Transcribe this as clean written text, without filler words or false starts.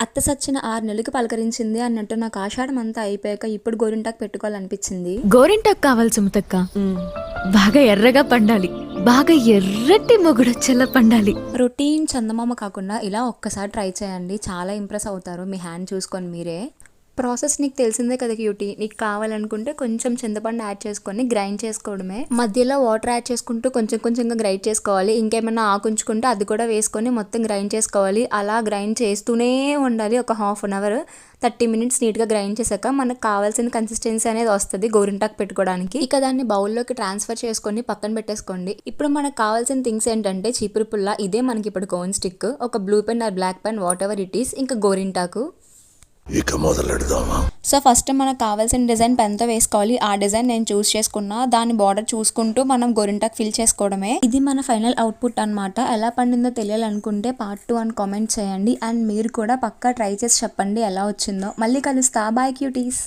అత్త సచ్చిన 6 నెలలకు పలకరించింది అన్నట్టు నాకు ఆషాఢం అంతా అయిపోయాక ఇప్పుడు గోరింటాకు పెట్టుకోవాలనిపించింది. గోరింటాకు కావాలి సుమతక్క. బాగా ఎర్రగా పండాలి, బాగా ఎర్రటి మొగుడొచ్చేలా పండాలి. రొటీన్ చందమామ కాకుండా ఇలా ఒక్కసారి ట్రై చేయండి, చాలా ఇంప్రెస్ అవుతారు. మీ హ్యాండ్ చూసుకొని మీరే. ప్రాసెస్ నీకు తెలిసిందే కదా క్యూటీ. నీకు కావాలనుకుంటే కొంచెం చింతపండు యాడ్ చేసుకొని గ్రైండ్ చేసుకోవడమే. మధ్యలో వాటర్ యాడ్ చేసుకుంటూ కొంచెం కొంచెంగా గ్రైండ్ చేసుకోవాలి. ఇంకేమైనా ఆకుంచుకుంటే అది కూడా వేసుకొని మొత్తం గ్రైండ్ చేసుకోవాలి. అలా గ్రైండ్ చేస్తూనే ఉండాలి ఒక హాఫ్ అన్ అవర్, 30 మినిట్స్ నీట్గా గ్రైండ్ చేశాక మనకు కావాల్సిన కన్సిస్టెన్సీ అనేది వస్తుంది గోరింటాకు పెట్టుకోవడానికి. ఇక దాన్ని బౌల్లోకి ట్రాన్స్ఫర్ చేసుకొని పక్కన పెట్టేసుకోండి. ఇప్పుడు మనకు కావాల్సిన థింగ్స్ ఏంటంటే చీపురు పుల్ల, ఇదే మనకి ఇప్పుడు కోన్ స్టిక్, ఒక blue pen or black pen whatever it is, ఇంకా గోరింటాకు. ఇక మొదలెడదామా? సో ఫస్ట్ మనకు కావాల్సిన డిజైన్ పెన్తో వేసుకోవాలి. ఆ డిజైన్ నేను చూస్ చేసుకున్నా. దాని బార్డర్ చూసుకుంటూ మనం గోరింటాకు ఫిల్ చేసుకోవడమే. ఇది మన ఫైనల్ అవుట్పుట్ అనమాట. ఎలా పండిందో తెలియాలనుకుంటే పార్ట్ 2 అని కామెంట్ చేయండి. అండ్ మీరు కూడా పక్కా ట్రై చేసి చెప్పండి ఎలా వచ్చిందో. మళ్ళీ కలుస్తా. Bye cuties.